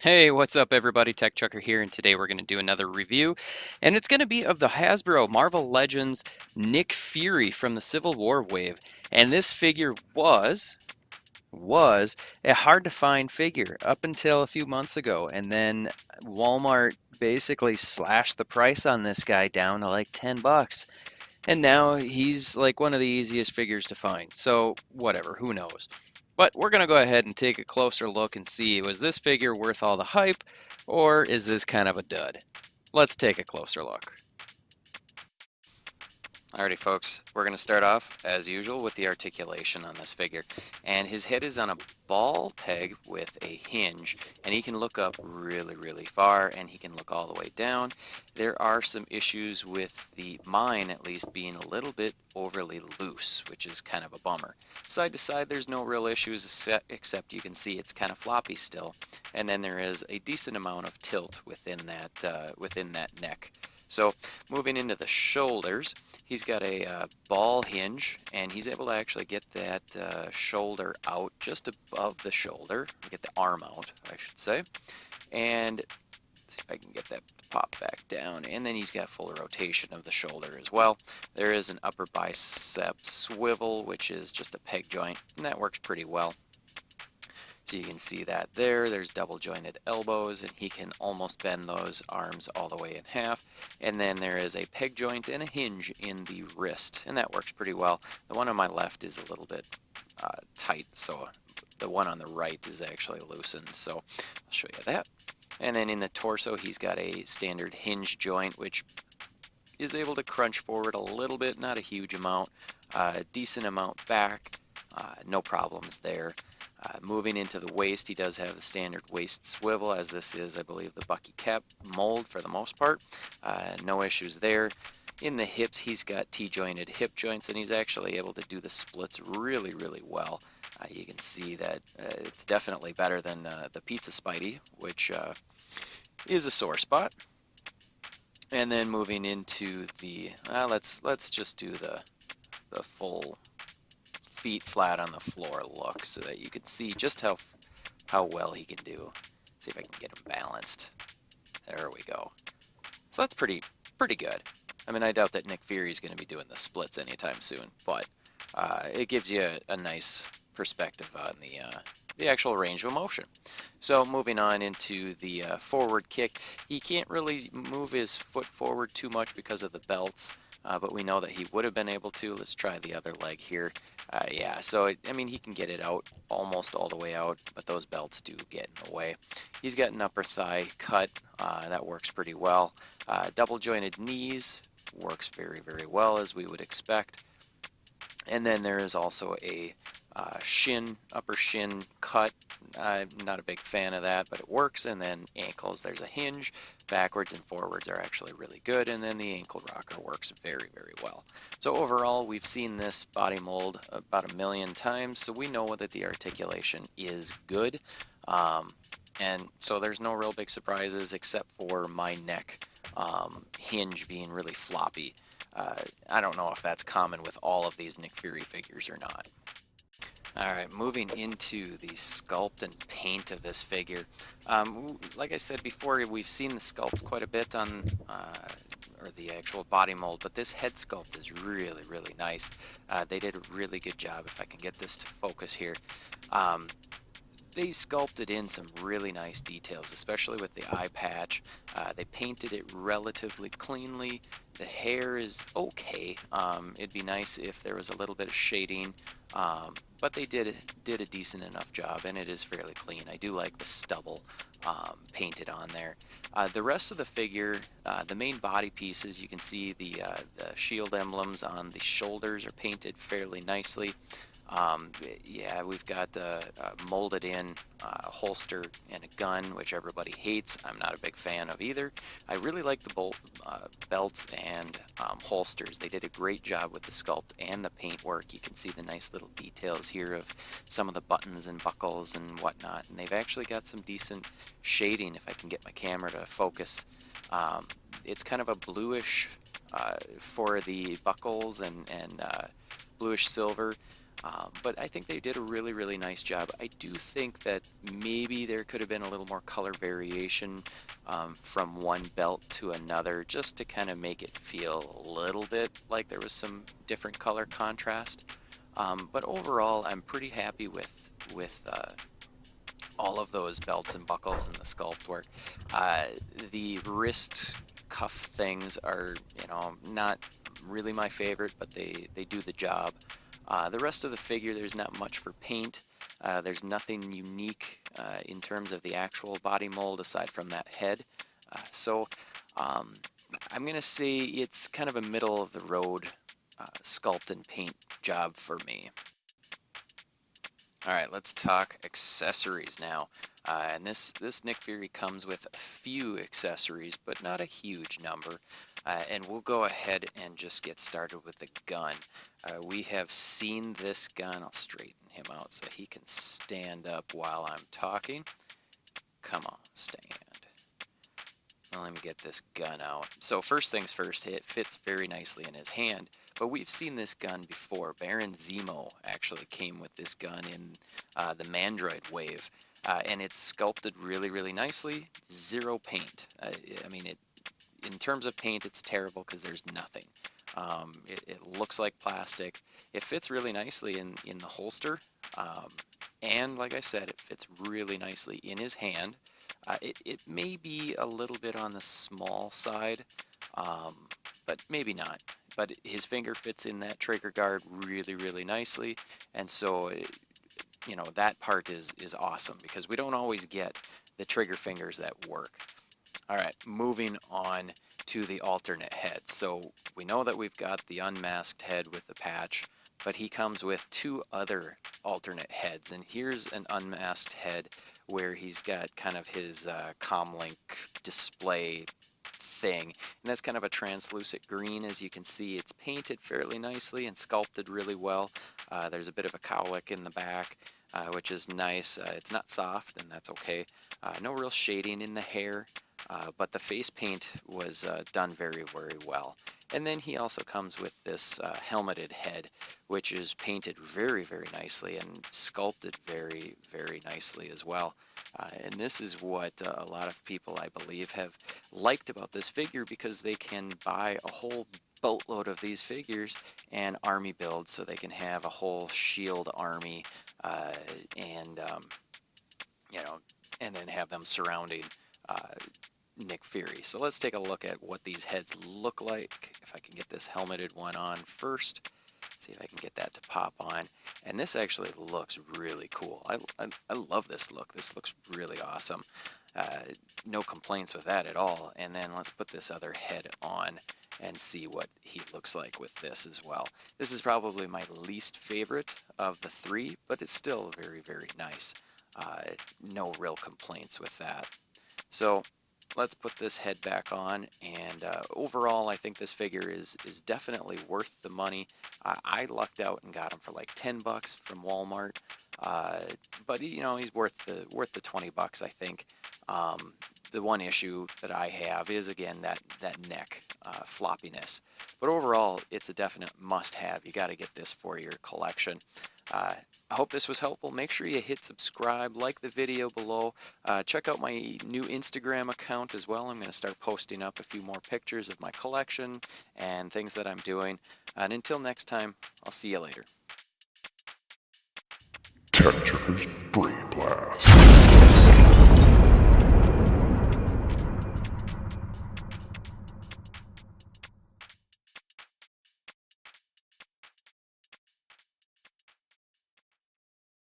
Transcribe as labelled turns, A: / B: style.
A: Hey, what's up everybody? Tech Chucker here, and today we're going to do another review, and it's going to be of the Hasbro Marvel Legends Nick Fury from the Civil War wave. And this figure was a hard to find figure up until a few months ago, and then Walmart basically slashed the price on this guy down to like 10 bucks. And now he's like one of the easiest figures to find. So, whatever, who knows. But we're going to go ahead and take a closer look and see, was this figure worth all the hype, or is this kind of a dud? Let's take a closer look. Alrighty folks, we're going to start off as usual with the articulation on this figure. And his head is on a ball peg with a hinge, and he can look up really far, and he can look all the way down. There are some issues with the mine at least being a little bit overly loose, which is kind of a bummer. Side to side there's no real issues except you can see it's kind of floppy still, and then there is a decent amount of tilt within that neck. So moving into the shoulders, he's got a ball hinge, and he's able to actually get that shoulder out just above the shoulder, get the arm out, I should say. And let's see if I can get that to pop back down. And then he's got full rotation of the shoulder as well. There is an upper bicep swivel, which is just a peg joint, and that works pretty well. So you can see that there. There's double jointed elbows, and he can almost bend those arms all the way in half. And then there is a peg joint and a hinge in the wrist, and that works pretty well. The one on my left is a little bit tight, so the one on the right is actually loosened. So I'll show you that. And then in the torso, he's got a standard hinge joint, which is able to crunch forward a little bit, not a huge amount, decent amount back, no problems there. Moving into the waist, he does have the standard waist swivel, as this is, I believe, the Bucky Cap mold for the most part. No issues there. In the hips, he's got T-jointed hip joints, and he's actually able to do the splits really well. You can see that it's definitely better than the Pizza Spidey, which is a sore spot. And then moving into the, let's just do the full feet flat on the floor look so that you can see just how well he can do. See if I can get him balanced. There we go. So that's pretty good. I mean, I doubt that Nick Fury is going to be doing the splits anytime soon, but it gives you a nice perspective on the actual range of motion. So moving on into the forward kick, he can't really move his foot forward too much because of the belts. But we know that he would have been able to. Let's try the other leg here. Yeah, so I mean, he can get it out almost all the way out, but those belts do get in the way. He's got an upper thigh cut. That works pretty well. Double jointed knees works very well, as we would expect. And then there is also a upper shin cut. I'm not a big fan of that, but it works. And then ankles, there's a hinge. Backwards and forwards are actually really good. And then the ankle rocker works very well. So overall, we've seen this body mold about 1 million times, so we know that the articulation is good. And so there's no real big surprises except for my neck hinge being really floppy. I don't know if that's common with all of these Nick Fury figures or not. Alright, moving into the sculpt and paint of this figure. Like I said before, we've seen the sculpt quite a bit on, or the actual body mold, but this head sculpt is really nice. They did a really good job, if I can get this to focus here. They sculpted in some really nice details, especially with the eye patch. They painted it relatively cleanly. The hair is okay. It'd be nice if there was a little bit of shading, but they did a decent enough job, and it is fairly clean. I do like the stubble painted on there. The rest of the figure, the main body pieces, you can see the shield emblems on the shoulders are painted fairly nicely. Yeah, we've got a molded in holster and a gun, which everybody hates. I'm not a big fan of either. I really like the belts and holsters. They did a great job with the sculpt and the paint work. You can see the nice little details here of some of the buttons and buckles and whatnot, and they've actually got some decent shading, if I can get my camera to focus. It's kind of a bluish for the buckles and bluish silver. But I think they did a really, really nice job. I do think that maybe there could have been a little more color variation from one belt to another, just to kind of make it feel a little bit like there was some different color contrast. But overall, I'm pretty happy with all of those belts and buckles and the sculpt work. Uh, the wrist cuff things are, not really my favorite, but they do the job. The rest of the figure, there's not much for paint. There's nothing unique in terms of the actual body mold aside from that head. So um, I'm going to say it's kind of a middle of the road sculpt and paint job for me. All right, let's talk accessories now. And this Nick Fury comes with a few accessories, but not a huge number. And we'll go ahead and just get started with the gun. We have seen this gun. I'll straighten him out so he can stand up while I'm talking. Come on, stand. Well, let me get this gun out. So first things first, it fits very nicely in his hand, but we've seen this gun before. Baron Zemo actually came with this gun in the Mandroid wave, and it's sculpted really, really nicely. Zero paint. I mean, in terms of paint, it's terrible because there's nothing. It looks like plastic. It fits really nicely in the holster, and like I said, it fits really nicely in his hand. It may be a little bit on the small side, but maybe not. But his finger fits in that trigger guard really, really nicely, and so that part is awesome because we don't always get the trigger fingers that work. All right, moving on to the alternate head. So we know that we've got the unmasked head with the patch, but he comes with two other alternate heads, and here's an unmasked head where he's got kind of his comlink display thing, and that's kind of a translucent green. As you can see, it's painted fairly nicely and sculpted really well. There's a bit of a cowlick in the back, which is nice. It's not soft, and that's okay. No real shading in the hair, but the face paint was done very, very well. And then he also comes with this helmeted head, which is painted very, very nicely and sculpted very, very nicely as well. And this is what a lot of people, I believe, have liked about this figure, because they can buy a whole boatload of these figures and army build, so they can have a whole shield army and and then have them surrounding Nick Fury. So let's take a look at what these heads look like. If I can get this helmeted one on first, see if I can get that to pop on. And this actually looks really cool. I love this look. This looks really awesome. No complaints with that at all. And then let's put this other head on and see what he looks like with this as well. This is probably my least favorite of the three, but it's still very, very nice. No real complaints with that. So let's put this head back on, and overall I think this figure is definitely worth the money. I lucked out and got him for like 10 bucks from Walmart, but he's worth the 20 bucks, I think. The one issue that I have is, again, that neck floppiness, but overall it's a definite must-have. You got to get this for your collection. I hope this was helpful. Make sure you hit subscribe, like the video below. Check out my new Instagram account as well. I'm going to start posting up a few more pictures of my collection and things that I'm doing. And until next time, I'll see you later.
B: Tetris Break.